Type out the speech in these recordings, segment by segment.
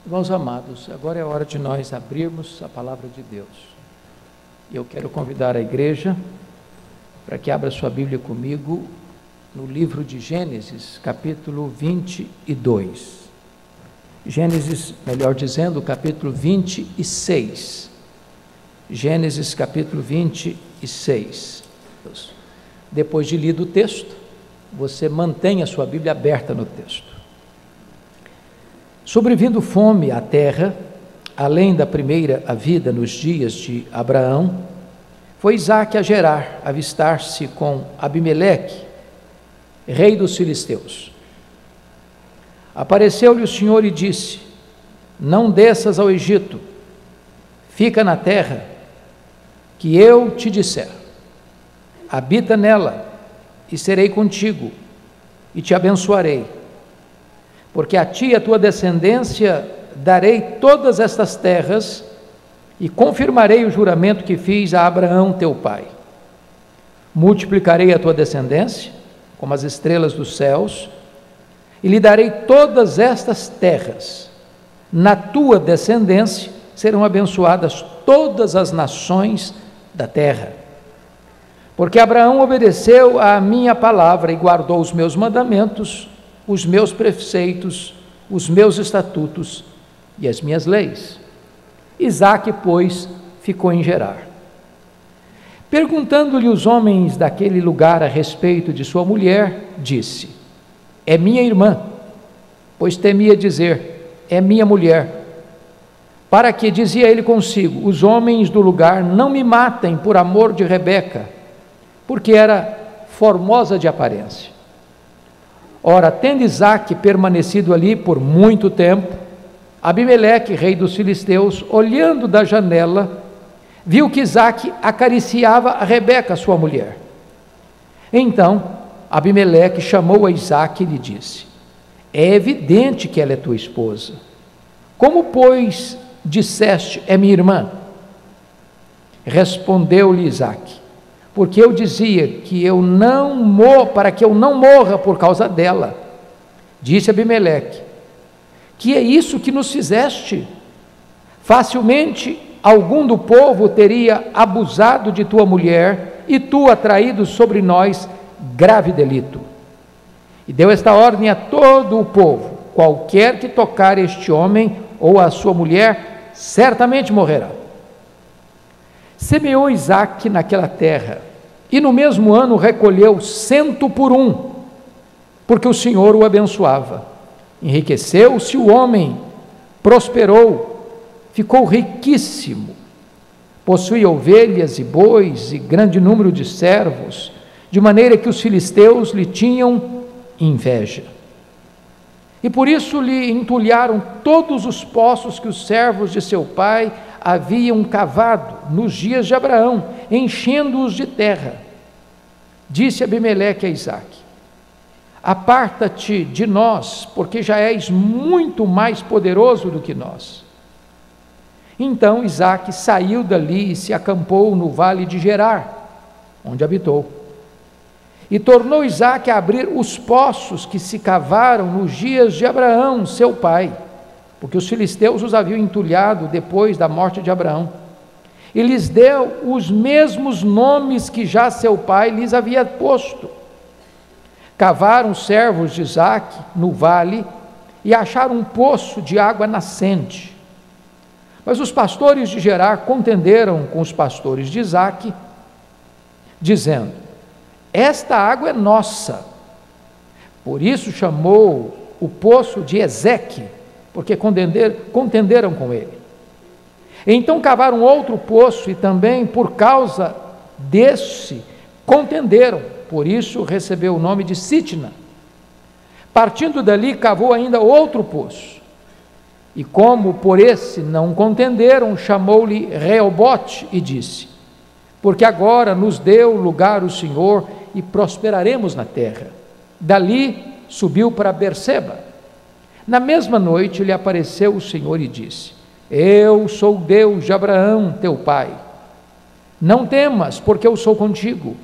Irmãos amados, agora é a hora de nós abrirmos a palavra de Deus. E eu quero convidar a igreja para que abra sua Bíblia comigo no livro de Gênesis, capítulo 22. Gênesis, melhor dizendo, capítulo 26. Gênesis, capítulo 26. Depois de lido o texto, você mantém a sua Bíblia aberta no texto. Sobrevindo fome à terra, além da primeira a vida nos dias de Abraão, foi Isaque a Gerar, avistar-se com Abimeleque, rei dos filisteus. Apareceu-lhe o Senhor e disse: não desças ao Egito, fica na terra que eu te disser, habita nela, e serei contigo, e te abençoarei. Porque a ti e a tua descendência darei todas estas terras, e confirmarei o juramento que fiz a Abraão teu pai. Multiplicarei a tua descendência, como as estrelas dos céus, e lhe darei todas estas terras. Na tua descendência serão abençoadas todas as nações da terra. Porque Abraão obedeceu à minha palavra e guardou os meus mandamentos, os meus preceitos, os meus estatutos e as minhas leis. Isaque, pois, ficou em Gerar. Perguntando-lhe os homens daquele lugar a respeito de sua mulher, disse: é minha irmã, pois temia dizer: é minha mulher. Para que, dizia ele consigo, os homens do lugar não me matem por amor de Rebeca, porque era formosa de aparência. Ora, tendo Isaque permanecido ali por muito tempo, Abimeleque, rei dos filisteus, olhando da janela, viu que Isaque acariciava a Rebeca, sua mulher. Então, Abimeleque chamou a Isaque e lhe disse: é evidente que ela é tua esposa. Como, pois, disseste, é minha irmã? Respondeu-lhe Isaque: porque eu dizia que eu não morro, para que eu não morra por causa dela. Disse Abimeleque: que é isso que nos fizeste? Facilmente algum do povo teria abusado de tua mulher, e tu atraído sobre nós grave delito. E deu esta ordem a todo o povo: qualquer que tocar este homem ou a sua mulher, certamente morrerá. Semeou Isaque naquela terra, e no mesmo ano recolheu 100 por 1, porque o Senhor o abençoava. Enriqueceu-se o homem, prosperou, ficou riquíssimo, possuía ovelhas e bois e grande número de servos, de maneira que os filisteus lhe tinham inveja. E por isso lhe entulharam todos os poços que os servos de seu pai haviam cavado nos dias de Abraão, enchendo-os de terra. Disse Abimeleque a Isaque: aparta-te de nós, porque já és muito mais poderoso do que nós. Então Isaque saiu dali e se acampou no vale de Gerar, onde habitou. E tornou Isaque a abrir os poços que se cavaram nos dias de Abraão, seu pai, porque os filisteus os haviam entulhado depois da morte de Abraão, e lhes deu os mesmos nomes que já seu pai lhes havia posto. Cavaram os servos de Isaque no vale, e acharam um poço de água nascente. Mas os pastores de Gerar contenderam com os pastores de Isaque, dizendo: esta água é nossa. Por isso chamou o poço de Ezeque, porque contenderam com ele. Então cavaram outro poço, e também por causa desse contenderam, por isso recebeu o nome de Sitna. Partindo dali, cavou ainda outro poço, e como por esse não contenderam, chamou-lhe Reobote e disse: porque agora nos deu lugar o Senhor, e prosperaremos na terra. Dali subiu para Berseba. Na mesma noite lhe apareceu o Senhor e disse: eu sou o Deus de Abraão teu pai, não temas, porque eu sou contigo,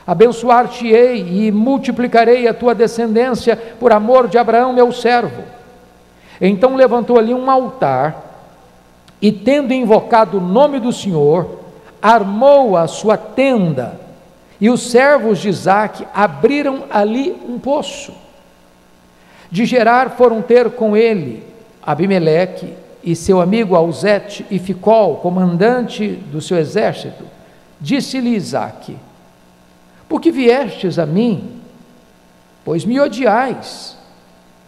abençoar-te-ei e multiplicarei a tua descendência por amor de Abraão meu servo. Então levantou ali um altar, e tendo invocado o nome do Senhor, armou a sua tenda, e os servos de Isaque abriram ali um poço. De Gerar foram ter com ele Abimeleque e seu amigo Auzete e Ficol, comandante do seu exército. Disse-lhe Isaque: por que viestes a mim? Pois me odiais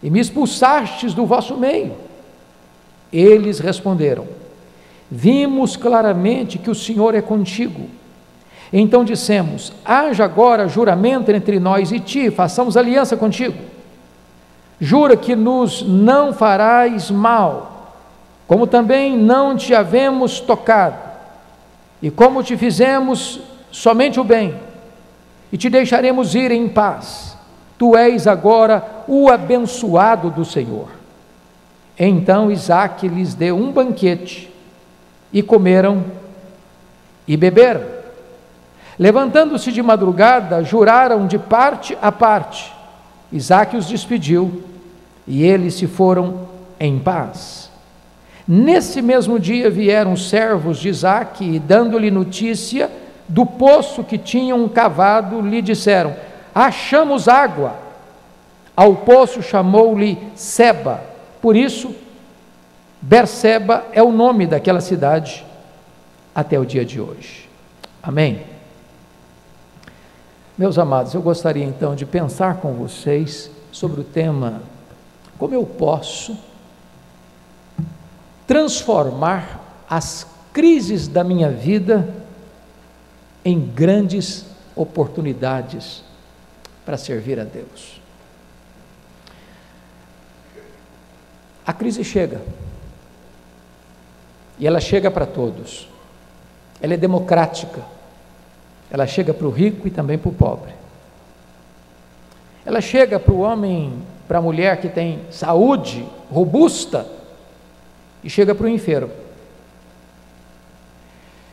e me expulsastes do vosso meio. Eles responderam: vimos claramente que o Senhor é contigo. Então dissemos: haja agora juramento entre nós e ti, façamos aliança contigo. Jura que nos não farás mal, como também não te havemos tocado, e como te fizemos somente o bem, e te deixaremos ir em paz. Tu és agora o abençoado do Senhor. Então Isaque lhes deu um banquete, e comeram e beberam. Levantando-se de madrugada, juraram de parte a parte. Isaque os despediu, e eles se foram em paz. Nesse mesmo dia vieram os servos de Isaque, e dando-lhe notícia do poço que tinham cavado, lhe disseram: achamos água. Ao poço chamou-lhe Seba, por isso Berseba é o nome daquela cidade até o dia de hoje. Amém? Meus amados, eu gostaria então de pensar com vocês sobre o tema: como eu posso transformar as crises da minha vida em grandes oportunidades para servir a Deus. A crise chega, e ela chega para todos, ela é democrática, ela chega para o rico e também para o pobre, ela chega para o homem, para a mulher que tem saúde robusta, e chega para o enfermo,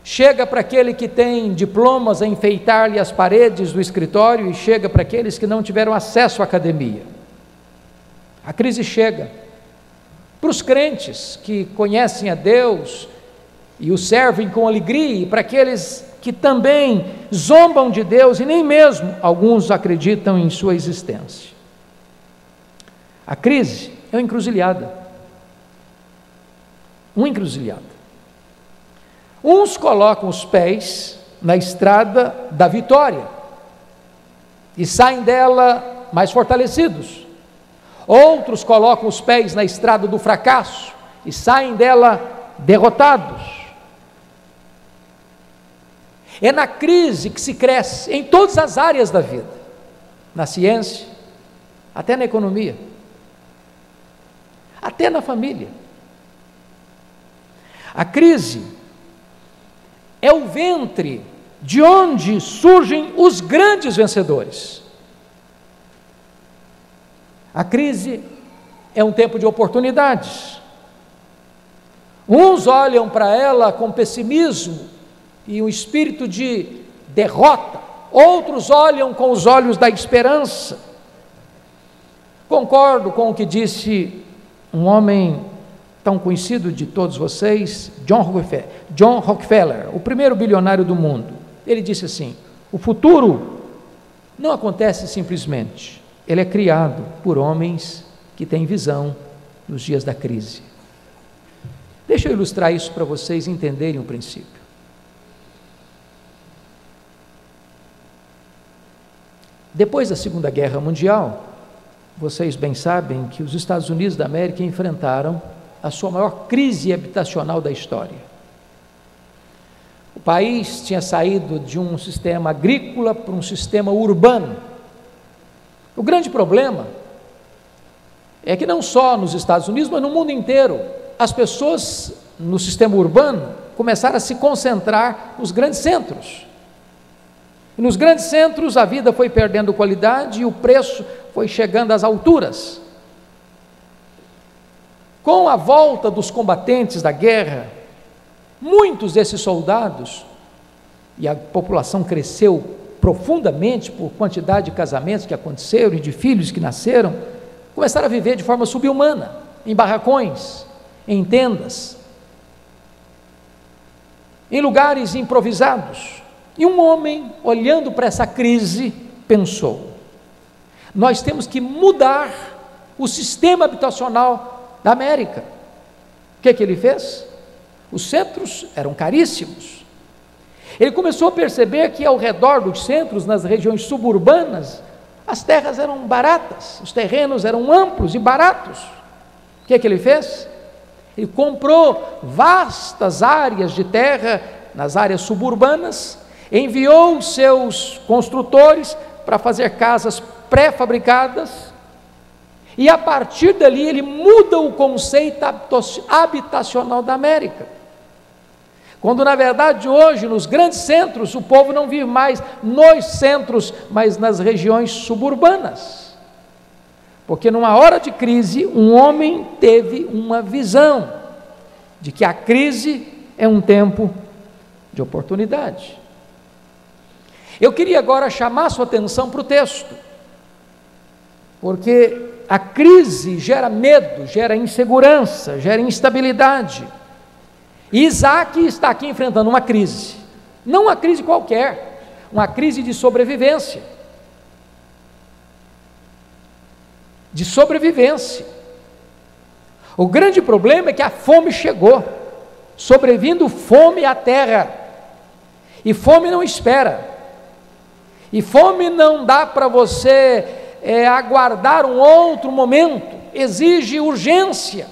chega para aquele que tem diplomas a enfeitar-lhe as paredes do escritório, e chega para aqueles que não tiveram acesso à academia. A crise chega para os crentes que conhecem a Deus e o servem com alegria, e para aqueles que também zombam de Deus e nem mesmo alguns acreditam em sua existência. A crise é uma encruzilhada. Uma encruzilhada. Uns colocam os pés na estrada da vitória e saem dela mais fortalecidos. Outros colocam os pés na estrada do fracasso e saem dela derrotados. É na crise que se cresce em todas as áreas da vida, na ciência, até na economia, até na família. A crise é o ventre de onde surgem os grandes vencedores. A crise é um tempo de oportunidades. Uns olham para ela com pessimismo e um espírito de derrota, outros olham com os olhos da esperança. Concordo com o que disse um homem tão conhecido de todos vocês, John Rockefeller, o primeiro bilionário do mundo. Ele disse assim: o futuro não acontece simplesmente, ele é criado por homens que têm visão nos dias da crise. Deixa eu ilustrar isso para vocês entenderem o princípio. Depois da Segunda Guerra Mundial, vocês bem sabem que os Estados Unidos da América enfrentaram a sua maior crise habitacional da história. O país tinha saído de um sistema agrícola para um sistema urbano. O grande problema é que não só nos Estados Unidos, mas no mundo inteiro, as pessoas no sistema urbano começaram a se concentrar nos grandes centros. E nos grandes centros a vida foi perdendo qualidade e o preço foi chegando às alturas. Com a volta dos combatentes da guerra, muitos desses soldados, e a população cresceu profundamente por quantidade de casamentos que aconteceram e de filhos que nasceram, começaram a viver de forma subhumana, em barracões, em tendas, em lugares improvisados. E um homem, olhando para essa crise, pensou: nós temos que mudar o sistema habitacional da América. O que ele fez? Os centros eram caríssimos. Ele começou a perceber que ao redor dos centros, nas regiões suburbanas, as terras eram baratas, os terrenos eram amplos e baratos. O que ele fez? Ele comprou vastas áreas de terra nas áreas suburbanas, enviou os seus construtores para fazer casas pré-fabricadas, e a partir dali ele muda o conceito habitacional da América. Quando na verdade hoje nos grandes centros o povo não vive mais nos centros, mas nas regiões suburbanas. Porque numa hora de crise, um homem teve uma visão de que a crise é um tempo de oportunidade. Eu queria agora chamar sua atenção para o texto, porque a crise gera medo, gera insegurança, gera instabilidade. E Isaac está aqui enfrentando uma crise, não uma crise qualquer, uma crise de sobrevivência. De sobrevivência. O grande problema é que a fome chegou, sobrevindo fome à terra, e fome não espera, e fome não dá para você aguardar um outro momento, exige urgência.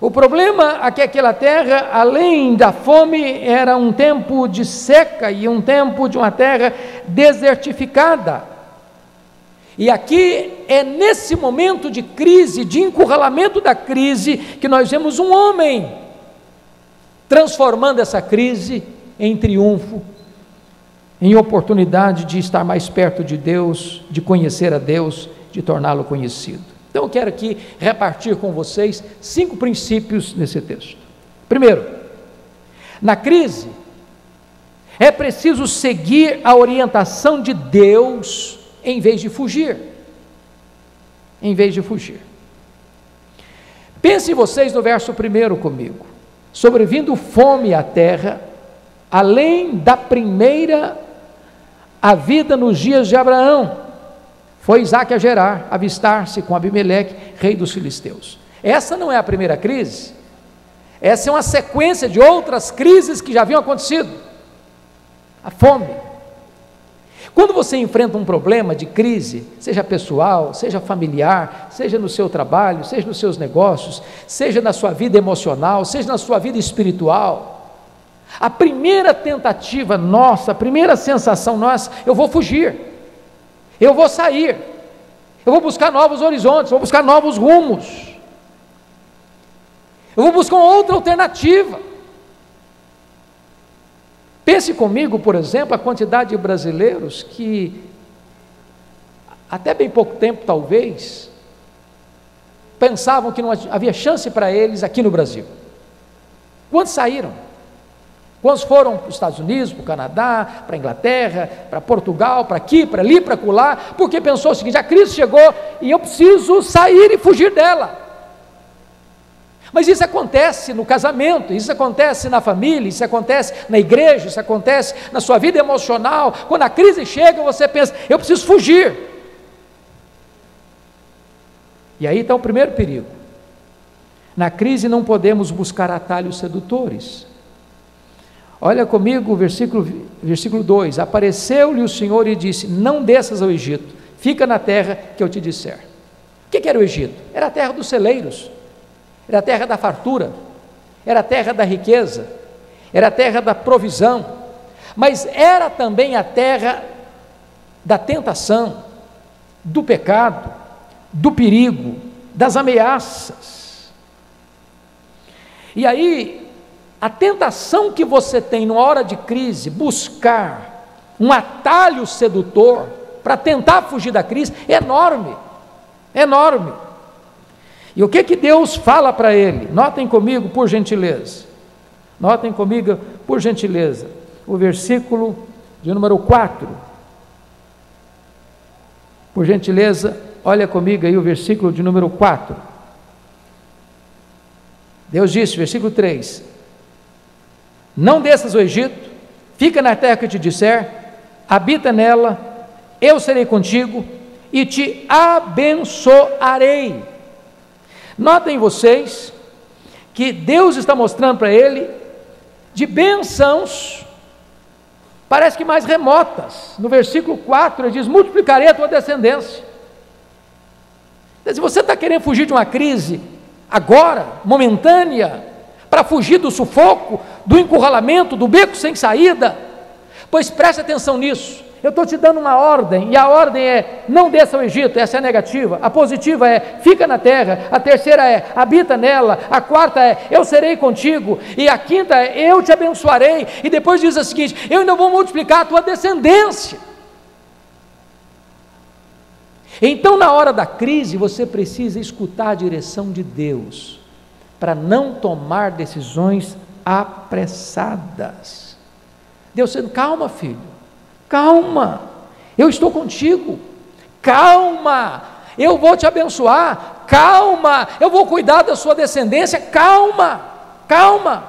O problema é que aquela terra, além da fome, era um tempo de seca e um tempo de uma terra desertificada. E aqui é nesse momento de crise, de encurralamento da crise, que nós vemos um homem transformando essa crise em triunfo, em oportunidade de estar mais perto de Deus, de conhecer a Deus, de torná-lo conhecido. Então eu quero aqui repartir com vocês 5 princípios nesse texto. Primeiro, na crise, é preciso seguir a orientação de Deus em vez de fugir. Em vez de fugir. Pensem vocês no verso 1 comigo. Sobrevindo fome à terra, além da primeira a vida nos dias de Abraão, foi Isaac a Gerar, avistar-se com Abimeleque, rei dos filisteus. Essa não é a primeira crise, essa é uma sequência de outras crises que já haviam acontecido. A fome. Quando você enfrenta um problema de crise, seja pessoal, seja familiar, seja no seu trabalho, seja nos seus negócios, seja na sua vida emocional, seja na sua vida espiritual, a primeira tentativa nossa, a primeira sensação nossa: eu vou fugir, eu vou sair, eu vou buscar novos horizontes, vou buscar novos rumos, eu vou buscar uma outra alternativa. Pense comigo, por exemplo, a quantidade de brasileiros que, até bem pouco tempo talvez, pensavam que não havia chance para eles aqui no Brasil. Quantos saíram? Quantos foram para os Estados Unidos, para o Canadá, para a Inglaterra, para Portugal, para aqui, para ali, para acolá, porque pensou o seguinte: a crise chegou e eu preciso sair e fugir dela. Mas isso acontece no casamento, isso acontece na família, isso acontece na igreja, isso acontece na sua vida emocional. Quando a crise chega, você pensa: eu preciso fugir. E aí está o primeiro perigo. Na crise não podemos buscar atalhos sedutores. Olha comigo o versículo 2: apareceu-lhe o Senhor e disse: não desças ao Egito, fica na terra que eu te disser. O que era o Egito? Era a terra dos celeiros, era a terra da fartura, era a terra da riqueza, era a terra da provisão, mas era também a terra da tentação, do pecado, do perigo, das ameaças. E aí, a tentação que você tem numa hora de crise, buscar um atalho sedutor para tentar fugir da crise, é enorme, enorme. E o que Deus fala para ele? Notem comigo, por gentileza. Notem comigo, por gentileza, o versículo de número 4. Por gentileza, olha comigo aí o versículo de número 4. Deus disse, versículo 3: não desças ao Egito, fica na terra que eu te disser, habita nela, eu serei contigo e te abençoarei. Notem vocês que Deus está mostrando para ele de bênçãos, parece que mais remotas. No versículo 4 ele diz: multiplicarei a tua descendência. Se você está querendo fugir de uma crise agora, momentânea, para fugir do sufoco, do encurralamento, do beco sem saída, pois preste atenção nisso. Eu estou te dando uma ordem, e a ordem é: não desça ao Egito. Essa é a negativa. A positiva é: fica na terra. A terceira é: habita nela. A quarta é: eu serei contigo. E a quinta é: eu te abençoarei. E depois diz o seguinte: eu ainda vou multiplicar a tua descendência. Então, na hora da crise, você precisa escutar a direção de Deus, para não tomar decisões apressadas. Deus dizendo: calma, filho, calma, eu estou contigo, calma, eu vou te abençoar, calma, eu vou cuidar da sua descendência, calma, calma.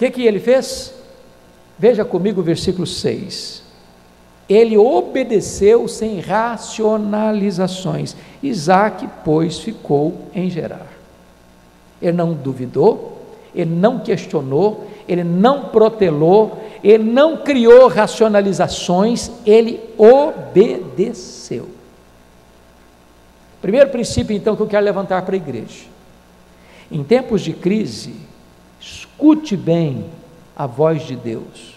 O que ele fez? Veja comigo o versículo 6. Ele obedeceu sem racionalizações. Isaac, pois, ficou em Gerar. Ele não duvidou, ele não questionou, ele não protelou, ele não criou racionalizações, ele obedeceu. Primeiro princípio, então, que eu quero levantar para a igreja: em tempos de crise, escute bem a voz de Deus.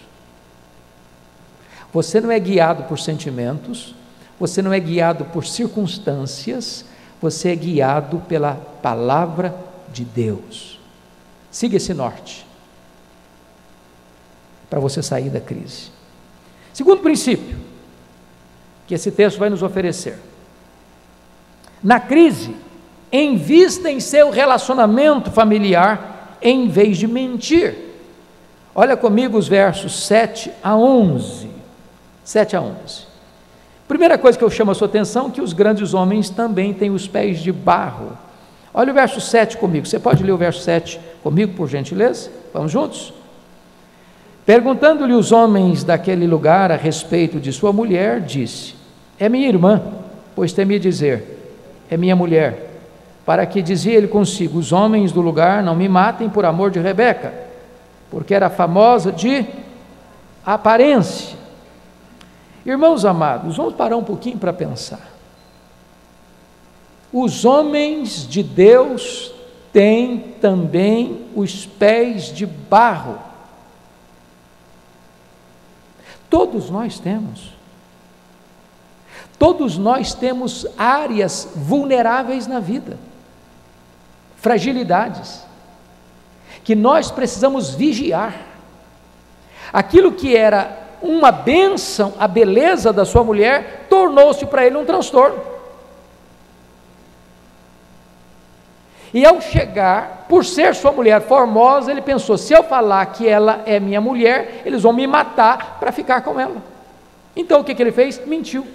Você não é guiado por sentimentos, você não é guiado por circunstâncias, você é guiado pela palavra de Deus. Siga esse norte, para você sair da crise. Segundo princípio, que esse texto vai nos oferecer: na crise, invista em seu relacionamento familiar, em vez de mentir. Olha comigo os versos 7 a 11. 7 a 11. Primeira coisa que eu chamo a sua atenção, que os grandes homens também têm os pés de barro. Olha o verso 7 comigo. Você pode ler o verso 7 comigo, por gentileza? Vamos juntos? Perguntando-lhe os homens daquele lugar a respeito de sua mulher, disse: é minha irmã, pois temia dizer: é minha mulher, para que, dizia ele consigo, os homens do lugar não me matem por amor de Rebeca, porque era famosa de aparência. Irmãos amados, vamos parar um pouquinho para pensar. Os homens de Deus têm também os pés de barro. Todos nós temos. Todos nós temos áreas vulneráveis na vida, fragilidades, que nós precisamos vigiar. Aquilo que era uma bênção, a beleza da sua mulher, tornou-se para ele um transtorno. E ao chegar, por ser sua mulher formosa, ele pensou: se eu falar que ela é minha mulher, eles vão me matar para ficar com ela. Então o que ele fez? Mentiu.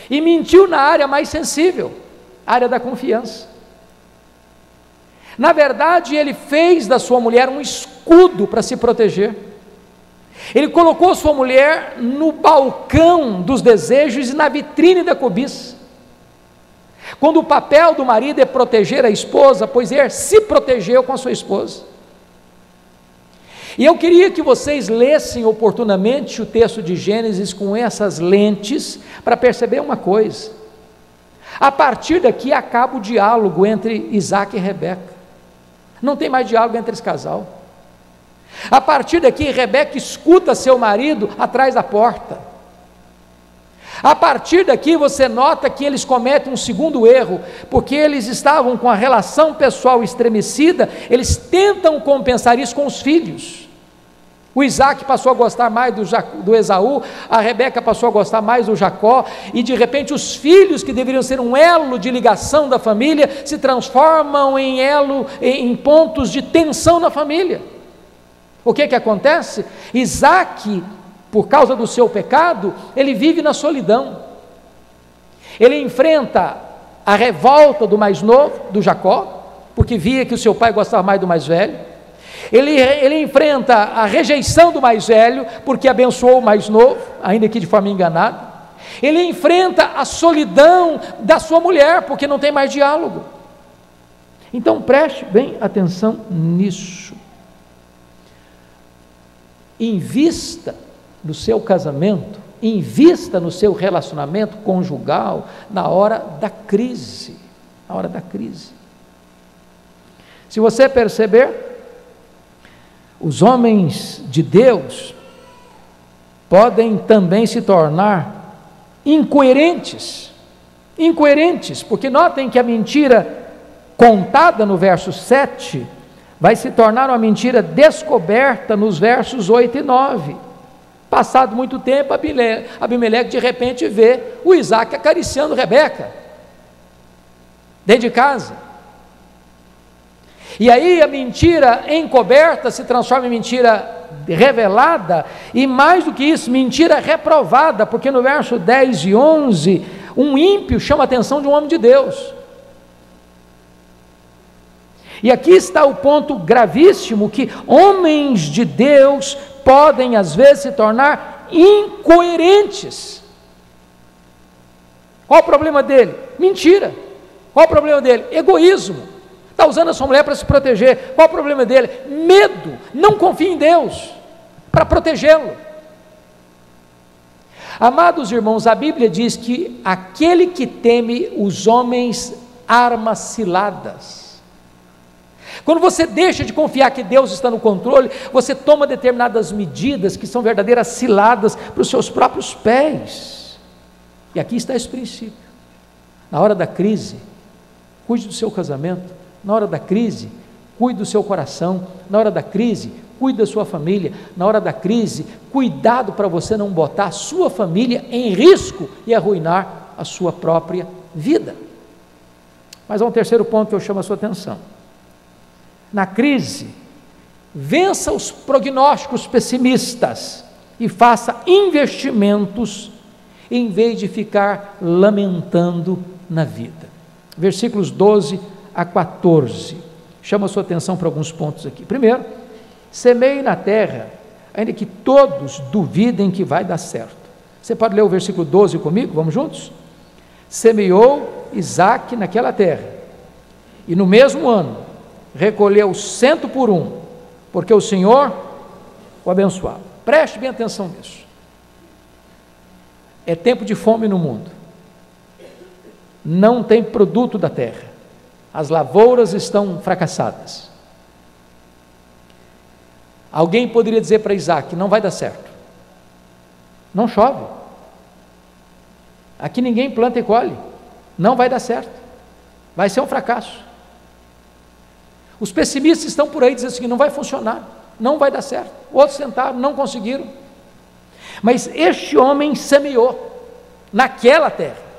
E mentiu na área mais sensível, a área da confiança. Na verdade, ele fez da sua mulher um escudo para se proteger. Ele colocou sua mulher no balcão dos desejos e na vitrine da cobiça. Quando o papel do marido é proteger a esposa, pois ele se protegeu com a sua esposa. E eu queria que vocês lessem oportunamente o texto de Gênesis com essas lentes, para perceber uma coisa: a partir daqui acaba o diálogo entre Isaac e Rebeca, não tem mais diálogo entre esse casal. A partir daqui, Rebeca escuta seu marido atrás da porta. A partir daqui, você nota que eles cometem um segundo erro, porque eles estavam com a relação pessoal estremecida, eles tentam compensar isso com os filhos. O Isaac passou a gostar mais do Esaú, a Rebeca passou a gostar mais do Jacó, e de repente os filhos, que deveriam ser um elo de ligação da família, se transformam em pontos de tensão na família. O que acontece? Isaac por causa do seu pecado, ele vive na solidão. Ele enfrenta a revolta do mais novo, do Jacó, porque via que o seu pai gostava mais do mais velho. Ele enfrenta a rejeição do mais velho, porque abençoou o mais novo, ainda que de forma enganada. Ele enfrenta a solidão da sua mulher, porque não tem mais diálogo. Então preste bem atenção nisso. Invista no seu casamento, invista no seu relacionamento conjugal na hora da crise. Na hora da crise. Se você perceber, os homens de Deus podem também se tornar incoerentes, porque notem que a mentira contada no verso 7 vai se tornar uma mentira descoberta nos versos 8 e 9. Passado muito tempo, Abimeleque de repente vê o Isaac acariciando Rebeca dentro de casa. E aí a mentira encoberta se transforma em mentira revelada, e mais do que isso, mentira reprovada, porque no verso 10 e 11, um ímpio chama a atenção de um homem de Deus. E aqui está o ponto gravíssimo, que homens de Deus podem às vezes se tornar incoerentes. Qual o problema dele? Mentira. Qual o problema dele? Egoísmo. Está usando a sua mulher para se proteger. Qual o problema dele? Medo. Não confia em Deus para protegê-lo. Amados irmãos, a Bíblia diz que aquele que teme os homens arma ciladas. Quando você deixa de confiar que Deus está no controle, você toma determinadas medidas que são verdadeiras ciladas para os seus próprios pés. E aqui está esse princípio. Na hora da crise, cuide do seu casamento. Na hora da crise, cuide do seu coração. Na hora da crise, cuide da sua família. Na hora da crise, cuidado para você não botar a sua família em risco e arruinar a sua própria vida. Mas há um terceiro ponto que eu chamo a sua atenção. Na crise, vença os prognósticos pessimistas e faça investimentos em vez de ficar lamentando na vida. Versículos 12 a 14, chama a sua atenção para alguns pontos aqui. Primeiro, semeie na terra, ainda que todos duvidem que vai dar certo. Você pode ler o versículo 12 comigo? Vamos juntos? Semeou Isaac naquela terra, e no mesmo ano, recolheu 100 por 1, porque o Senhor o abençoava. Preste bem atenção nisso. É tempo de fome no mundo. Não tem produto da terra. As lavouras estão fracassadas. Alguém poderia dizer para Isaac: não vai dar certo. Não chove. Aqui ninguém planta e colhe. Não vai dar certo. Vai ser um fracasso. Os pessimistas estão por aí dizendo assim: não vai funcionar, não vai dar certo. Outros tentaram, não conseguiram. Mas este homem semeou naquela terra.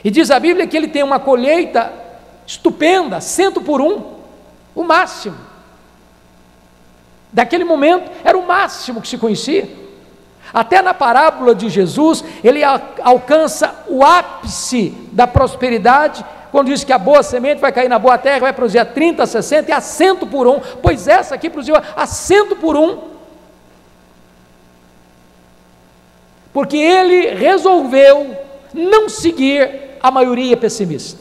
E diz a Bíblia que ele tem uma colheita estupenda, 100 por 1, o máximo. Daquele momento era o máximo que se conhecia. Até na parábola de Jesus, ele alcança o ápice da prosperidade, quando diz que a boa semente vai cair na boa terra, vai produzir a 30, a 60 e a 100 por 1, pois essa aqui produziu a 100 por 1, porque ele resolveu não seguir a maioria pessimista.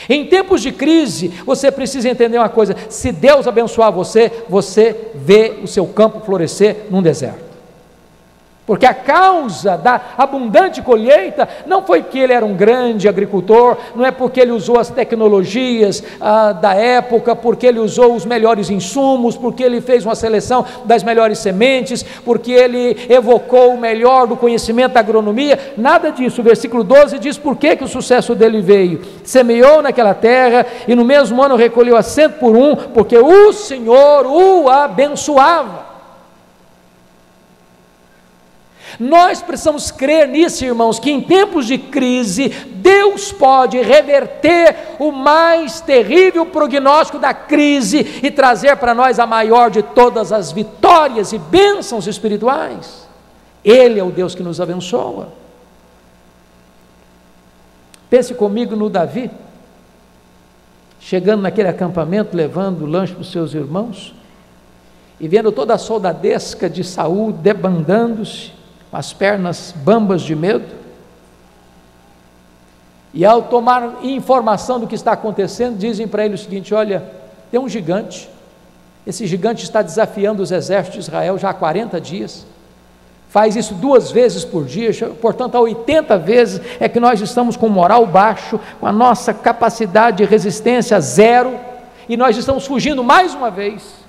Em tempos de crise, você precisa entender uma coisa: se Deus abençoar você, você vê o seu campo florescer num deserto. Porque a causa da abundante colheita não foi que ele era um grande agricultor, não é porque ele usou as tecnologias da época, porque ele usou os melhores insumos, porque ele fez uma seleção das melhores sementes, porque ele evocou o melhor do conhecimento da agronomia, nada disso. O versículo 12 diz por que o sucesso dele veio: semeou naquela terra e no mesmo ano recolheu a 100 por 1, porque o Senhor o abençoava. Nós precisamos crer nisso, irmãos, que em tempos de crise, Deus pode reverter o mais terrível prognóstico da crise e trazer para nós a maior de todas as vitórias e bênçãos espirituais. Ele é o Deus que nos abençoa. Pense comigo no Davi, chegando naquele acampamento, levando o lanche para os seus irmãos, e vendo toda a soldadesca de Saul debandando-se, com as pernas bambas de medo, e ao tomar informação do que está acontecendo, dizem para ele o seguinte: olha, tem um gigante, esse gigante está desafiando os exércitos de Israel já há 40 dias, faz isso 2 vezes por dia, portanto há 80 vezes é que nós estamos com moral baixo, com a nossa capacidade de resistência zero, e nós estamos fugindo mais uma vez.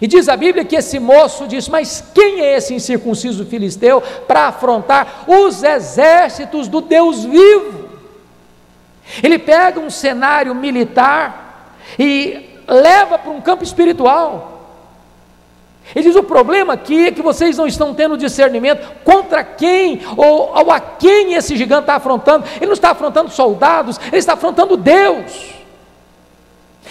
E diz a Bíblia que esse moço disse: mas quem é esse incircunciso filisteu para afrontar os exércitos do Deus vivo? Ele pega um cenário militar e leva para um campo espiritual. Ele diz: o problema aqui é que vocês não estão tendo discernimento contra quem ou a quem esse gigante está afrontando. Ele não está afrontando soldados, ele está afrontando Deus.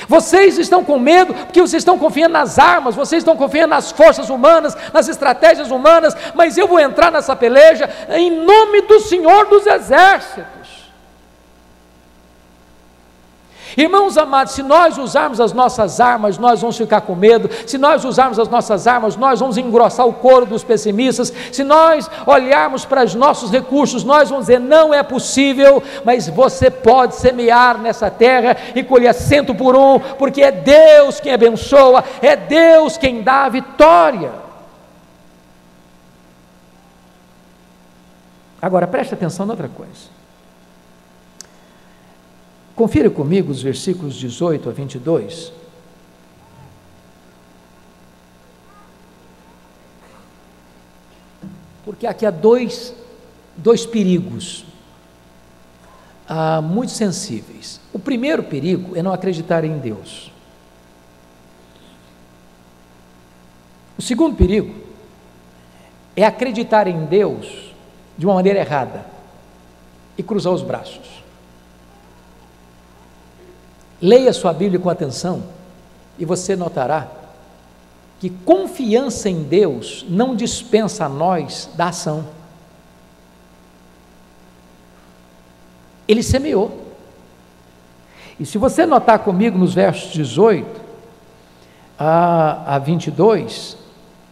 Vocês estão com medo porque vocês estão confiando nas armas, vocês estão confiando nas forças humanas, nas estratégias humanas, mas eu vou entrar nessa peleja em nome do Senhor dos Exércitos. Irmãos amados, se nós usarmos as nossas armas, nós vamos ficar com medo. Se nós usarmos as nossas armas, nós vamos engrossar o coro dos pessimistas. Se nós olharmos para os nossos recursos, nós vamos dizer: não é possível. Mas você pode semear nessa terra e colher 100 por 1, porque é Deus quem abençoa, é Deus quem dá a vitória. Agora preste atenção em outra coisa. Confira comigo os versículos 18 a 22. Porque aqui há dois perigos muito sensíveis. O primeiro perigo é não acreditar em Deus. O segundo perigo é acreditar em Deus de uma maneira errada e cruzar os braços. Leia sua Bíblia com atenção e você notará que confiança em Deus não dispensa a nós da ação. Ele semeou. E se você notar comigo nos versos 18 a 22,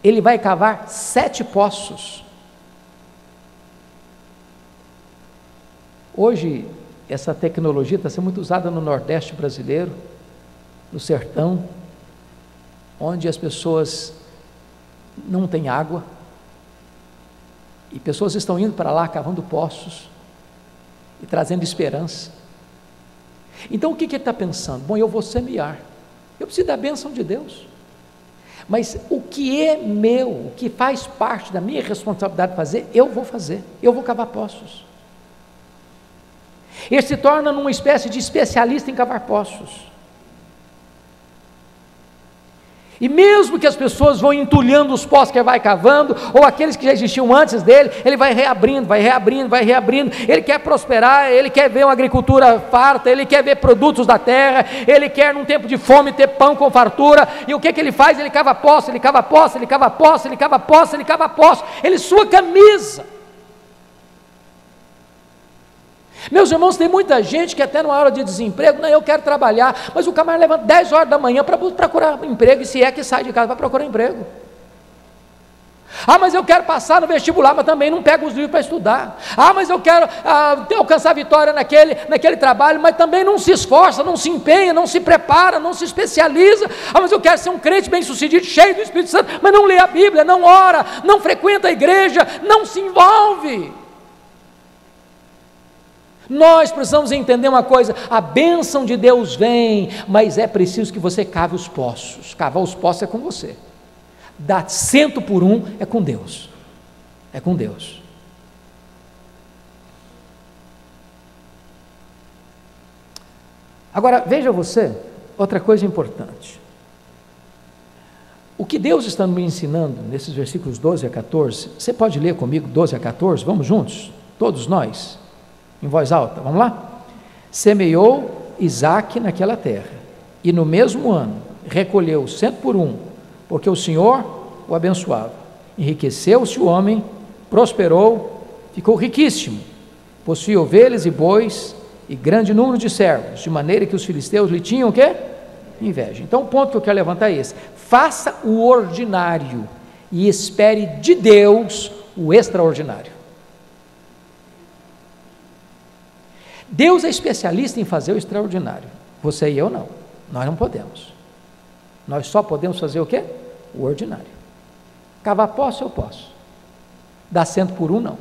ele vai cavar 7 poços. Hoje, essa tecnologia está sendo muito usada no Nordeste brasileiro, no sertão, onde as pessoas não têm água, e pessoas estão indo para lá cavando poços e trazendo esperança. Então o que ele está pensando? Bom, eu vou semear, eu preciso da bênção de Deus, mas o que é meu, o que faz parte da minha responsabilidade fazer, eu vou fazer, eu vou cavar poços. Ele se torna numa espécie de especialista em cavar poços. E mesmo que as pessoas vão entulhando os poços que ele vai cavando, ou aqueles que já existiam antes dele, ele vai reabrindo, vai reabrindo, vai reabrindo. Ele quer prosperar, ele quer ver uma agricultura farta, ele quer ver produtos da terra, ele quer num tempo de fome ter pão com fartura. E o que ele faz? Ele cava poço, ele cava poço, ele cava poço, ele cava poço, ele cava poço, ele sua camisa. Meus irmãos, tem muita gente que até numa hora de desemprego: não, eu quero trabalhar, mas o camarada levanta 10 horas da manhã para procurar emprego, e se é que sai de casa para procurar emprego. Ah, mas eu quero passar no vestibular, mas também não pega os livros para estudar. Ah, mas eu quero alcançar a vitória naquele trabalho, mas também não se esforça, não se empenha, não se prepara, não se especializa. Ah, mas eu quero ser um crente bem sucedido, cheio do Espírito Santo, mas não lê a Bíblia, não ora, não frequenta a igreja, não se envolve. Nós precisamos entender uma coisa: a bênção de Deus vem, mas é preciso que você cave os poços. Cavar os poços é com você. Dar 100 por 1 é com Deus. É com Deus. Agora, veja você, outra coisa importante. O que Deus está me ensinando nesses versículos 12 a 14, você pode ler comigo 12 a 14, vamos juntos, todos nós, em voz alta, vamos lá? Semeou Isaque naquela terra, e no mesmo ano recolheu 100 por 1, porque o Senhor o abençoava. Enriqueceu-se o homem, prosperou, ficou riquíssimo, possuía ovelhas e bois, e grande número de servos, de maneira que os filisteus lhe tinham o quê? Inveja. Então o ponto que eu quero levantar é esse: faça o ordinário e espere de Deus o extraordinário. Deus é especialista em fazer o extraordinário, você e eu não, nós não podemos, nós só podemos fazer o quê? O ordinário. Cavar poço eu posso, dar 100 por 1 não.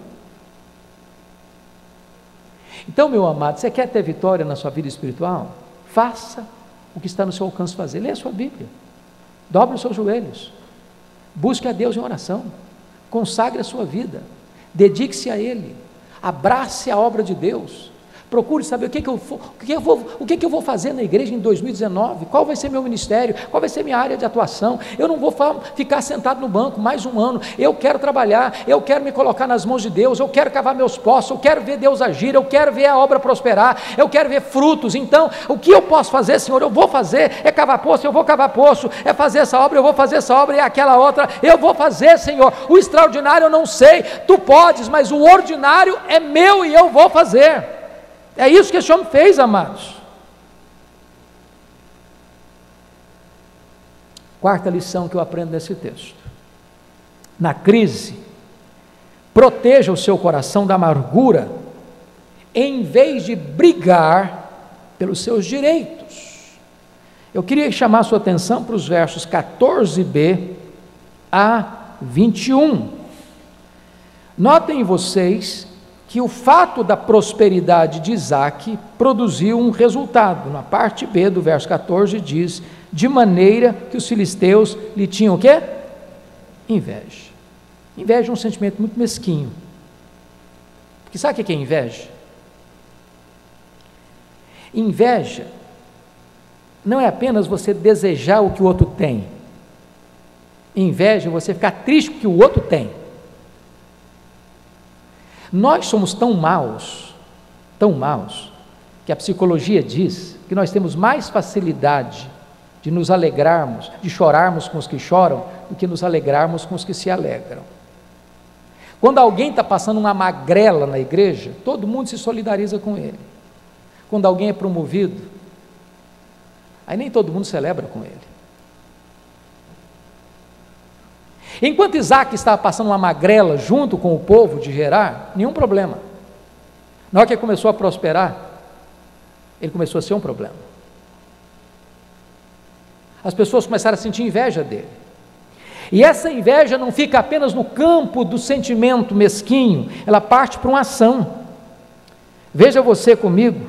Então, meu amado, você quer ter vitória na sua vida espiritual? Faça o que está no seu alcance fazer. Leia a sua Bíblia, dobre os seus joelhos, busque a Deus em oração, consagre a sua vida, dedique-se a Ele, abrace a obra de Deus, procure saber o que eu vou fazer na igreja em 2019, qual vai ser meu ministério, qual vai ser minha área de atuação. Eu não vou ficar sentado no banco mais um ano, eu quero trabalhar, eu quero me colocar nas mãos de Deus, eu quero cavar meus poços, eu quero ver Deus agir, eu quero ver a obra prosperar, eu quero ver frutos. Então, o que eu posso fazer, Senhor? Eu vou fazer, é cavar poço, eu vou cavar poço, é fazer essa obra, eu vou fazer essa obra, e aquela outra, eu vou fazer, Senhor. O extraordinário eu não sei, Tu podes, mas o ordinário é meu e eu vou fazer. É isso que esse homem fez, amados. Quarta lição que eu aprendo nesse texto: na crise, proteja o seu coração da amargura, em vez de brigar pelos seus direitos. Eu queria chamar a sua atenção para os versos 14b a 21. Notem vocês que o fato da prosperidade de Isaque produziu um resultado. Na parte B do verso 14 diz: de maneira que os filisteus lhe tinham o quê? Inveja. Inveja é um sentimento muito mesquinho. Porque sabe o que é inveja? Inveja não é apenas você desejar o que o outro tem. Inveja é você ficar triste com o que o outro tem. Nós somos tão maus, que a psicologia diz que nós temos mais facilidade de nos alegrarmos, de chorarmos com os que choram, do que nos alegrarmos com os que se alegram. Quando alguém está passando uma magrela na igreja, todo mundo se solidariza com ele. Quando alguém é promovido, aí nem todo mundo celebra com ele. Enquanto Isaque estava passando uma magrela junto com o povo de Gerar, nenhum problema. Na hora que ele começou a prosperar, ele começou a ser um problema. As pessoas começaram a sentir inveja dele. E essa inveja não fica apenas no campo do sentimento mesquinho, ela parte para uma ação. Veja você comigo,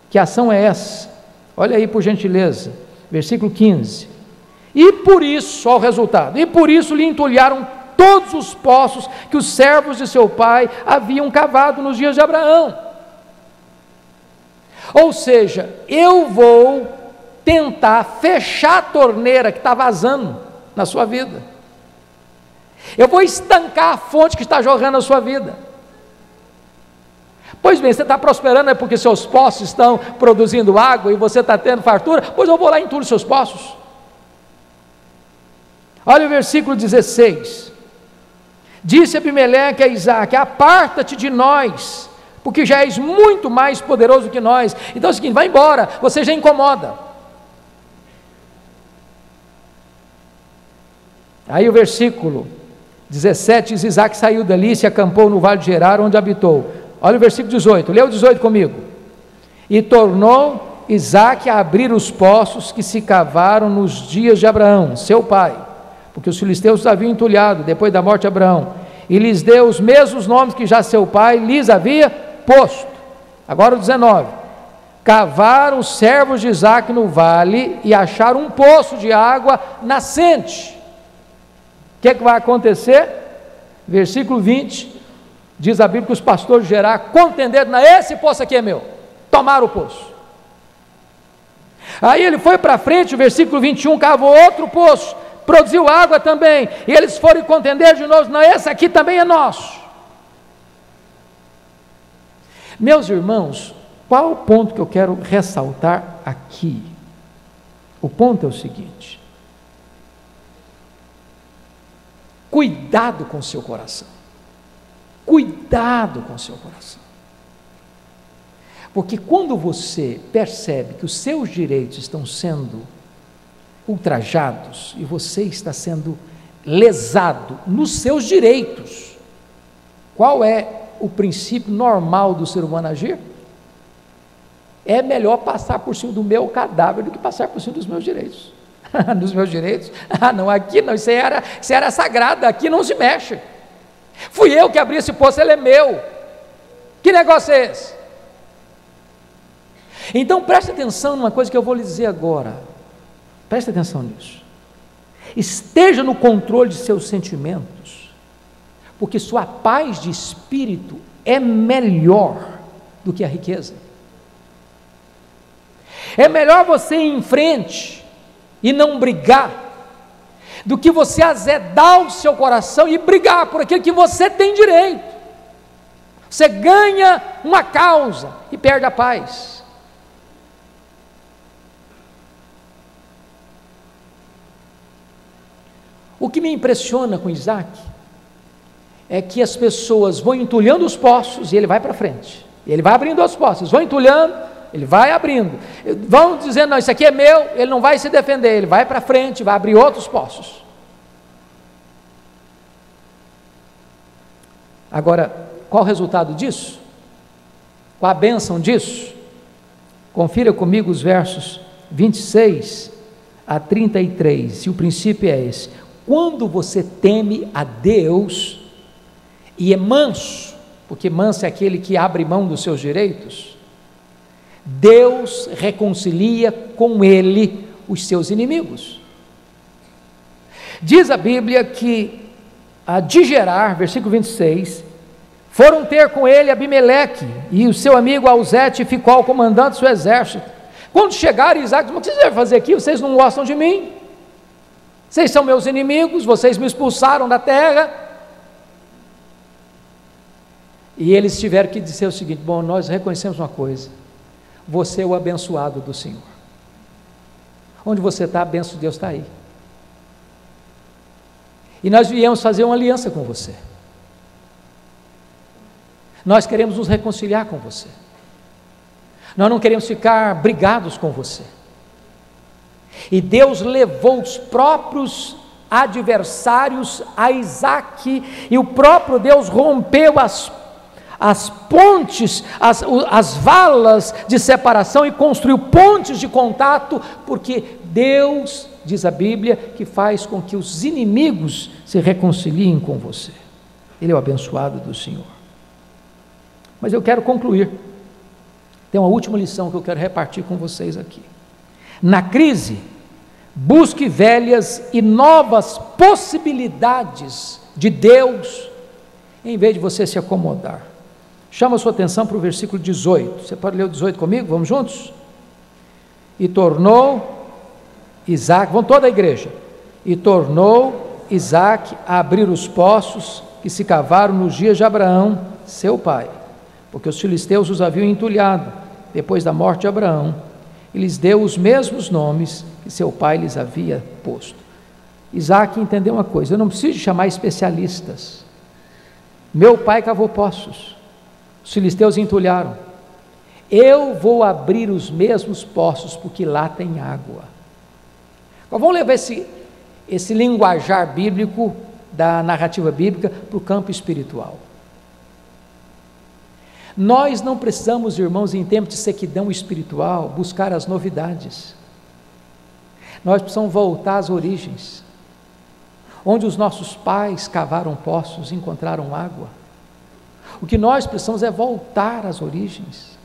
que ação é essa? Olha aí por gentileza, versículo 15. E por isso, olha o resultado, e por isso lhe entulharam todos os poços que os servos de seu pai haviam cavado nos dias de Abraão. Ou seja, eu vou tentar fechar a torneira que está vazando na sua vida. Eu vou estancar a fonte que está jorrando na sua vida. Pois bem, você está prosperando é porque seus poços estão produzindo água e você está tendo fartura? Pois eu vou lá e entulo seus poços. Olha o versículo 16, disse Abimeleque a Isaque: aparta-te de nós, porque já és muito mais poderoso que nós. Então é o seguinte, vai embora, você já incomoda. Aí o versículo 17 diz: Isaque saiu dali e se acampou no vale de Gerar, onde habitou. Olha o versículo 18, lê o 18 comigo. E tornou Isaque a abrir os poços que se cavaram nos dias de Abraão, seu pai, porque os filisteus os haviam entulhado depois da morte de Abraão, e lhes deu os mesmos nomes que já seu pai lhes havia posto. Agora o 19, cavaram os servos de Isaque no vale e acharam um poço de água nascente. O que vai acontecer? Versículo 20, diz a Bíblia que os pastores de Gerar contenderam: esse poço aqui é meu, tomaram o poço. Aí ele foi para frente, o versículo 21, cavou outro poço, produziu água também, e eles foram contender de novo, não, esse aqui também é nosso. Meus irmãos, qual o ponto que eu quero ressaltar aqui? O ponto é o seguinte: cuidado com o seu coração, cuidado com o seu coração, porque quando você percebe que os seus direitos estão sendo ultrajados e você está sendo lesado nos seus direitos, qual é o princípio normal do ser humano agir? É melhor passar por cima do meu cadáver do que passar por cima dos meus direitos. Dos meus direitos? Não, aqui não, isso era sagrado, aqui não se mexe. Fui eu que abri esse poço, ele é meu. Que negócio é esse? Então preste atenção numa coisa que eu vou lhe dizer agora. Preste atenção nisso. Esteja no controle de seus sentimentos, porque sua paz de espírito é melhor do que a riqueza. É melhor você ir em frente e não brigar, do que você azedar o seu coração e brigar por aquilo que você tem direito. Você ganha uma causa e perde a paz. O que me impressiona com Isaac é que as pessoas vão entulhando os poços e ele vai para frente, ele vai abrindo os poços, vão entulhando, ele vai abrindo, vão dizendo, não, isso aqui é meu, ele não vai se defender, ele vai para frente, vai abrir outros poços. Agora, qual o resultado disso? Qual a bênção disso? Confira comigo os versos 26 a 33, e o princípio é esse: quando você teme a Deus e é manso, porque manso é aquele que abre mão dos seus direitos, Deus reconcilia com ele os seus inimigos. Diz a Bíblia que de Gerar, versículo 26, foram ter com ele Abimeleque e o seu amigo Auzete, Ficol, comandante do seu exército. Quando chegaram, Isaac disse: o que vocês devem fazer aqui? Vocês não gostam de mim? Vocês são meus inimigos, vocês me expulsaram da terra. E eles tiveram que dizer o seguinte: bom, nós reconhecemos uma coisa, você é o abençoado do Senhor. Onde você está, a bênção de Deus está aí. E nós viemos fazer uma aliança com você. Nós queremos nos reconciliar com você. Nós não queremos ficar brigados com você. E Deus levou os próprios adversários a Isaac, e o próprio Deus rompeu as pontes, as valas de separação e construiu pontes de contato, porque Deus, diz a Bíblia, que faz com que os inimigos se reconciliem com você. Ele é o abençoado do Senhor. Mas eu quero concluir. Tem uma última lição que eu quero repartir com vocês aqui. Na crise, busque velhas e novas possibilidades de Deus, em vez de você se acomodar. Chama a sua atenção para o versículo 18. Você pode ler o 18 comigo? Vamos juntos? E tornou Isaac, vão toda a igreja. E tornou Isaac a abrir os poços que se cavaram nos dias de Abraão, seu pai, porque os filisteus os haviam entulhado depois da morte de Abraão, e lhes deu os mesmos nomes que seu pai lhes havia posto. Isaac entendeu uma coisa: eu não preciso chamar especialistas. Meu pai cavou poços, os filisteus entulharam, eu vou abrir os mesmos poços, porque lá tem água. Agora vamos levar esse linguajar bíblico, da narrativa bíblica, para o campo espiritual. Nós não precisamos, irmãos, em tempo de sequidão espiritual, buscar as novidades. Nós precisamos voltar às origens, onde os nossos pais cavaram poços e encontraram água. O que nós precisamos é voltar às origens,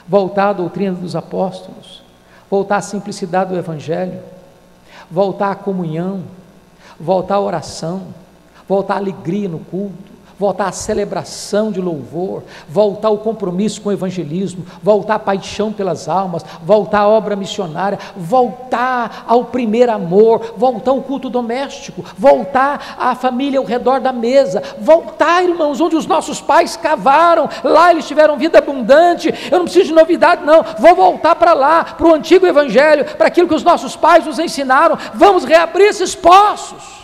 voltar à doutrina dos apóstolos, voltar à simplicidade do Evangelho, voltar à comunhão, voltar à oração, voltar à alegria no culto, voltar à celebração de louvor, voltar ao compromisso com o evangelismo, voltar à paixão pelas almas, voltar à obra missionária, voltar ao primeiro amor, voltar ao culto doméstico, voltar à família ao redor da mesa, voltar, irmãos, onde os nossos pais cavaram, lá eles tiveram vida abundante. Eu não preciso de novidade não, vou voltar para lá, para o antigo evangelho, para aquilo que os nossos pais nos ensinaram. Vamos reabrir esses poços.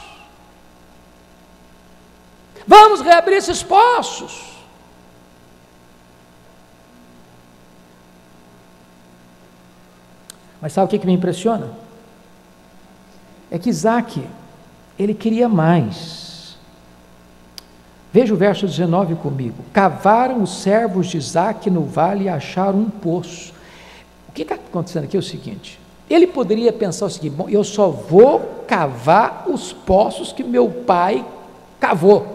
Vamos reabrir esses poços. Mas sabe o que me impressiona? É que Isaac, ele queria mais. Veja o verso 19 comigo. Cavaram os servos de Isaac no vale e acharam um poço. O que está acontecendo aqui é o seguinte: ele poderia pensar o seguinte: bom, eu só vou cavar os poços que meu pai cavou.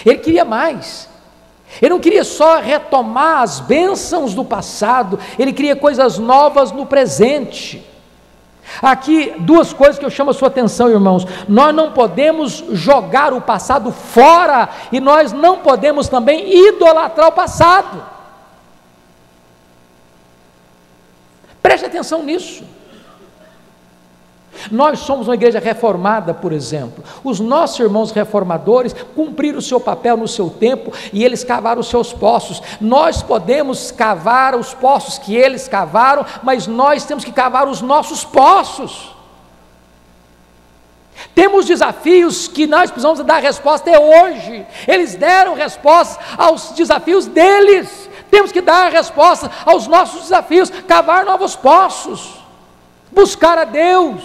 Ele queria mais. Ele não queria só retomar as bênçãos do passado, ele queria coisas novas no presente. Aqui, duas coisas que eu chamo a sua atenção, irmãos. Nós não podemos jogar o passado fora, e nós não podemos também idolatrar o passado. Preste atenção nisso. Nós somos uma igreja reformada, por exemplo. Os nossos irmãos reformadores cumpriram o seu papel no seu tempo e eles cavaram os seus poços. Nós podemos cavar os poços que eles cavaram, mas nós temos que cavar os nossos poços. Temos desafios que nós precisamos dar resposta hoje. Eles deram respostas aos desafios deles. Temos que dar resposta aos nossos desafios, cavar novos poços, buscar a Deus,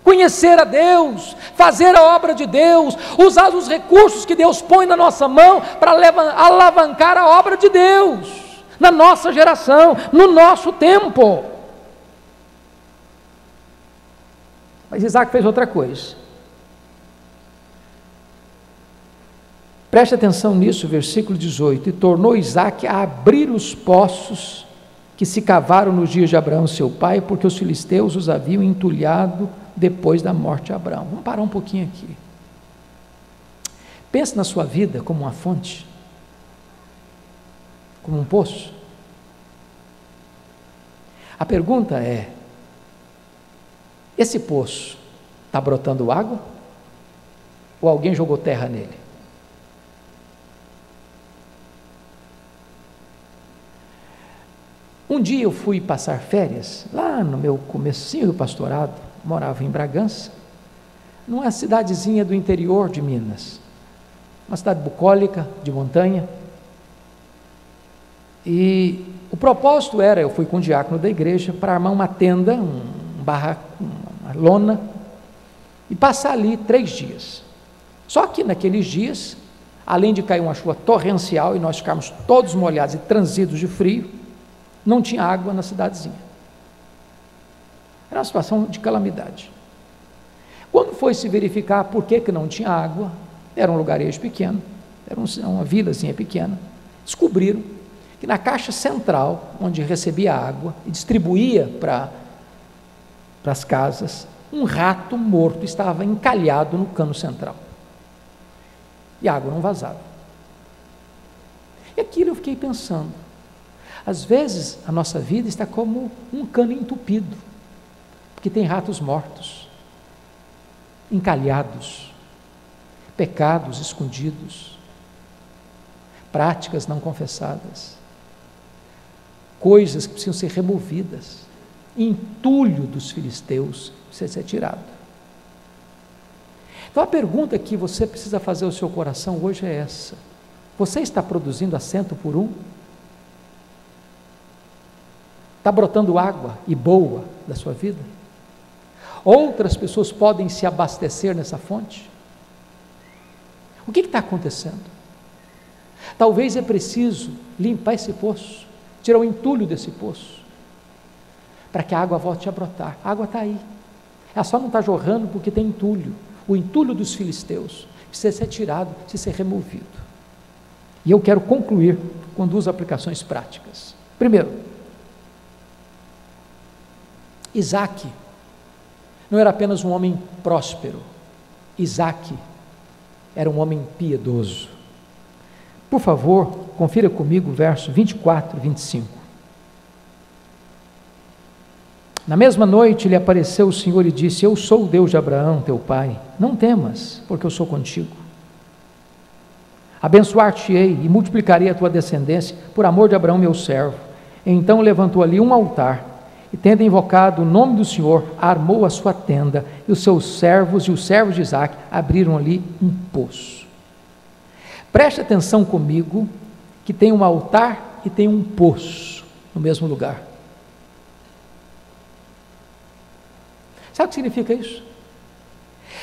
conhecer a Deus, fazer a obra de Deus, usar os recursos que Deus põe na nossa mão para alavancar a obra de Deus, na nossa geração, no nosso tempo. Mas Isaac fez outra coisa. Preste atenção nisso, versículo 18: e tornou Isaac a abrir os poços que se cavaram nos dias de Abraão seu pai, porque os filisteus os haviam entulhado depois da morte de Abraão. Vamos parar um pouquinho aqui. Pense na sua vida como uma fonte, como um poço. A pergunta é: esse poço está brotando água? Ou alguém jogou terra nele? Um dia eu fui passar férias, lá no meu comecinho do pastorado, morava em Bragança, numa cidadezinha do interior de Minas, uma cidade bucólica, de montanha, e o propósito era, eu fui com o diácono da igreja, para armar uma tenda, um barraco, uma lona, e passar ali 3 dias. Só que naqueles dias, além de cair uma chuva torrencial, e nós ficarmos todos molhados e transidos de frio, não tinha água na cidadezinha. Era uma situação de calamidade. Quando foi se verificar por que não tinha água, era um lugarejo pequeno, era uma vilazinha pequena, descobriram que na caixa central, onde recebia água e distribuía para as casas, um rato morto estava encalhado no cano central. E a água não vazava. E aquilo eu fiquei pensando. Às vezes a nossa vida está como um cano entupido, porque tem ratos mortos, encalhados, pecados escondidos, práticas não confessadas, coisas que precisam ser removidas, entulho dos filisteus precisa ser tirado. Então a pergunta que você precisa fazer ao seu coração hoje é essa: você está produzindo a 100 por 1? Está brotando água e boa da sua vida? Outras pessoas podem se abastecer nessa fonte? O que está acontecendo? Talvez é preciso limpar esse poço, tirar o entulho desse poço, para que a água volte a brotar. A água está aí, ela só não está jorrando porque tem entulho. O entulho dos filisteus precisa ser tirado, precisa ser removido. E eu quero concluir com 2 aplicações práticas. Primeiro, Isaac não era apenas um homem próspero. Isaac era um homem piedoso. Por favor, confira comigo o verso 24 e 25. Na mesma noite lhe apareceu o Senhor e disse: eu sou o Deus de Abraão, teu pai, não temas, porque eu sou contigo. Abençoar-te-ei e multiplicarei a tua descendência, por amor de Abraão, meu servo. Então levantou ali um altar, e tendo invocado o nome do Senhor, armou a sua tenda, e os seus servos e os servos de Isaque abriram ali um poço. Preste atenção comigo, que tem um altar e tem um poço no mesmo lugar. Sabe o que significa isso?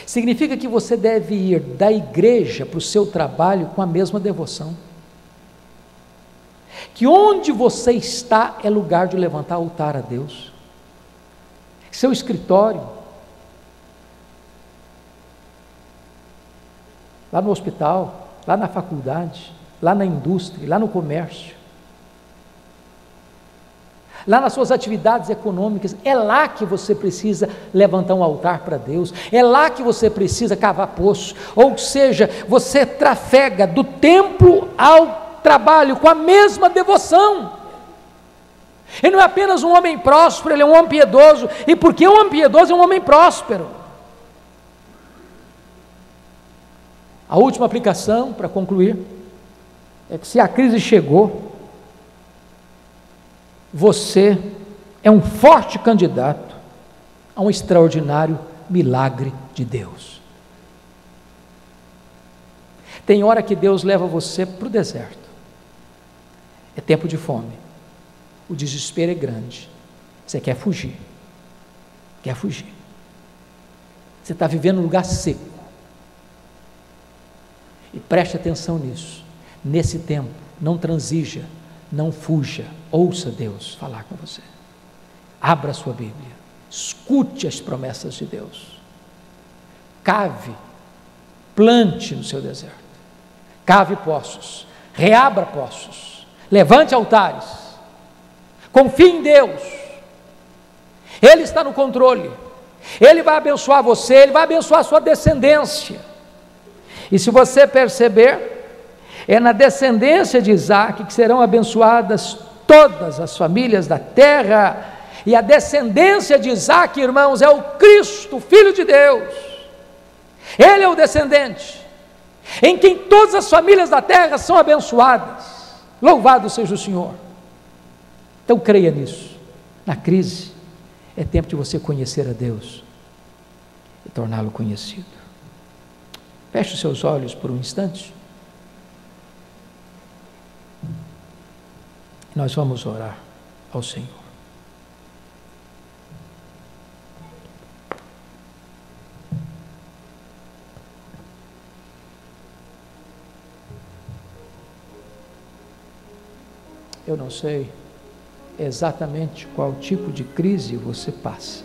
Significa que você deve ir da igreja para o seu trabalho com a mesma devoção. Que onde você está é lugar de levantar altar a Deus. Seu escritório, lá no hospital, lá na faculdade, lá na indústria, lá no comércio, lá nas suas atividades econômicas, é lá que você precisa levantar um altar para Deus, é lá que você precisa cavar poços, ou seja, você trafega do templo ao trabalho com a mesma devoção. Ele não é apenas um homem próspero, ele é um homem piedoso, e porque é um homem piedoso, é um homem próspero. A última aplicação, para concluir, é que se a crise chegou, você é um forte candidato a um extraordinário milagre de Deus. Tem hora que Deus leva você para o deserto, é tempo de fome, o desespero é grande, você quer fugir, você está vivendo num lugar seco, e preste atenção nisso, nesse tempo, não transija, não fuja, ouça Deus falar com você, abra a sua Bíblia, escute as promessas de Deus, cave, plante no seu deserto, cave poços, reabra poços, levante altares, confie em Deus, Ele está no controle, Ele vai abençoar você, Ele vai abençoar a sua descendência, e se você perceber, é na descendência de Isaque que serão abençoadas todas as famílias da terra, e a descendência de Isaque, irmãos, é o Cristo, Filho de Deus, Ele é o descendente, em quem todas as famílias da terra são abençoadas, louvado seja o Senhor. Então creia nisso, na crise, é tempo de você conhecer a Deus, e torná-lo conhecido. Feche os seus olhos por um instante, nós vamos orar ao Senhor. Eu não sei exatamente qual tipo de crise você passa,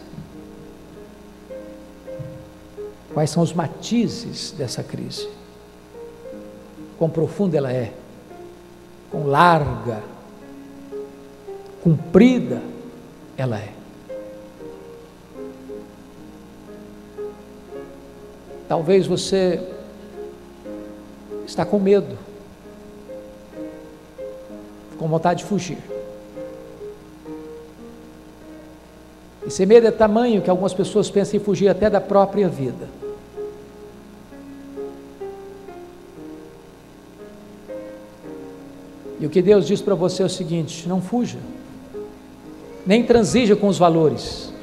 quais são os matizes dessa crise, quão profunda ela é, quão larga, comprida ela é. Talvez você está com medo, com vontade de fugir, esse medo é tamanho que algumas pessoas pensam em fugir até da própria vida. E o que Deus diz para você é o seguinte: não fuja, nem transija com os valores.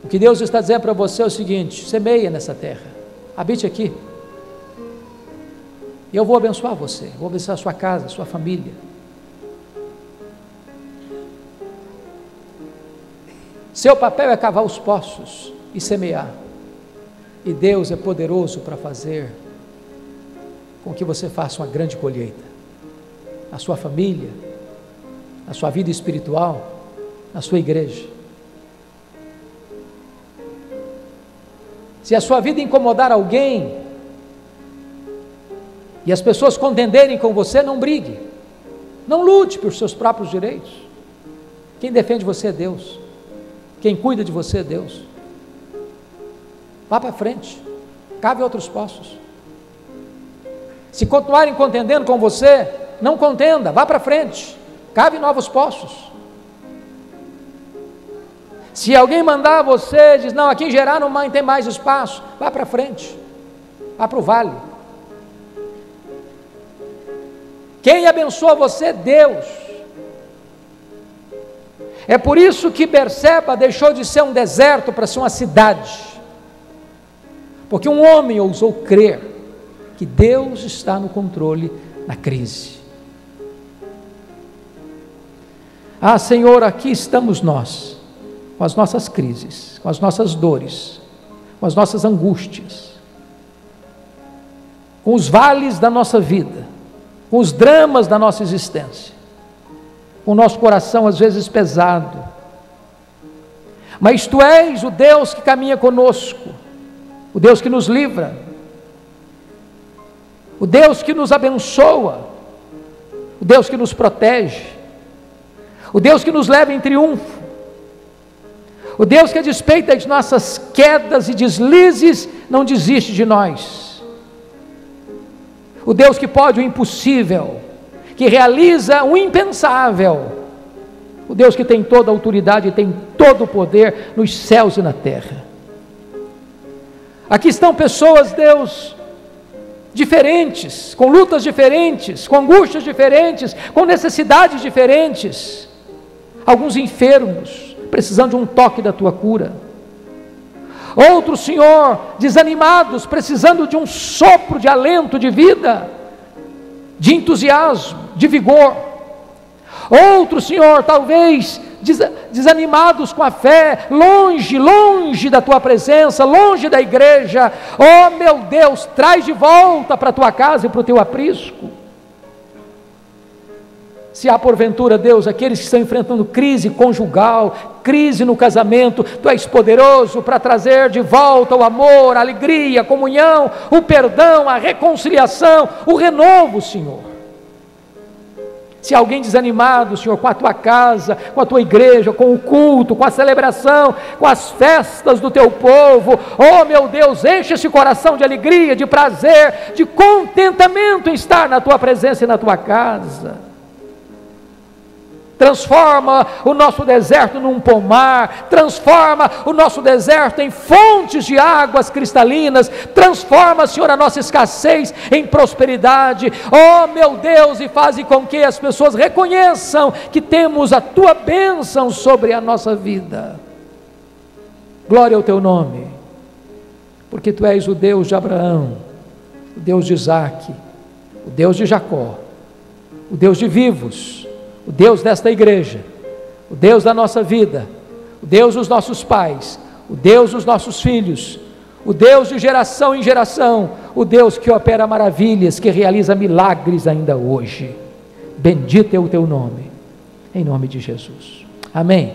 O que Deus está dizendo para você é o seguinte: semeia nessa terra, habite aqui, e eu vou abençoar você, vou abençoar a sua casa, a sua família. Seu papel é cavar os poços e semear, e Deus é poderoso para fazer com que você faça uma grande colheita, na sua família, na sua vida espiritual, na sua igreja. Se a sua vida incomodar alguém, e as pessoas contenderem com você, não brigue, não lute por seus próprios direitos. Quem defende você é Deus, quem cuida de você é Deus. Vá para frente, cave outros poços. Se continuarem contendendo com você, não contenda, vá para frente, cave novos poços. Se alguém mandar você, diz, não, aqui em Gerard não tem mais espaço, vá para frente, vá para o vale. Quem abençoa você? Deus. É por isso que Berseba deixou de ser um deserto para ser uma cidade, porque um homem ousou crer que Deus está no controle na crise. Ah, Senhor, aqui estamos nós, com as nossas crises, com as nossas dores, com as nossas angústias, com os vales da nossa vida, com os dramas da nossa existência, com o nosso coração às vezes pesado, mas Tu és o Deus que caminha conosco, o Deus que nos livra, o Deus que nos abençoa, o Deus que nos protege, o Deus que nos leva em triunfo, o Deus que a despeito de nossas quedas e deslizes, não desiste de nós, o Deus que pode o impossível, que realiza o impensável, o Deus que tem toda a autoridade e tem todo o poder nos céus e na terra. Aqui estão pessoas, Deus, diferentes, com lutas diferentes, com angústias diferentes, com necessidades diferentes, alguns enfermos, precisando de um toque da Tua cura, outros, Senhor, desanimados, precisando de um sopro de alento, de vida, de entusiasmo, de vigor, outros, Senhor, talvez desanimados com a fé, longe da Tua presença, longe da igreja. Oh meu Deus, traz de volta para a Tua casa e para o Teu aprisco. Se há porventura, Deus, aqueles que estão enfrentando crise conjugal, crise no casamento, Tu és poderoso para trazer de volta o amor, a alegria, a comunhão, o perdão, a reconciliação, o renovo, Senhor. Se alguém desanimado, Senhor, com a Tua casa, com a Tua igreja, com o culto, com a celebração, com as festas do Teu povo, oh meu Deus, enche esse coração de alegria, de prazer, de contentamento em estar na Tua presença e na Tua casa. Transforma o nosso deserto num pomar, transforma o nosso deserto em fontes de águas cristalinas, transforma, Senhor, a nossa escassez em prosperidade, oh meu Deus, e faz com que as pessoas reconheçam que temos a Tua bênção sobre a nossa vida. Glória ao Teu nome, porque Tu és o Deus de Abraão, o Deus de Isaque, o Deus de Jacó, o Deus de vivos, o Deus desta igreja, o Deus da nossa vida, o Deus dos nossos pais, o Deus dos nossos filhos, o Deus de geração em geração, o Deus que opera maravilhas, que realiza milagres ainda hoje. Bendito é o Teu nome, em nome de Jesus. Amém.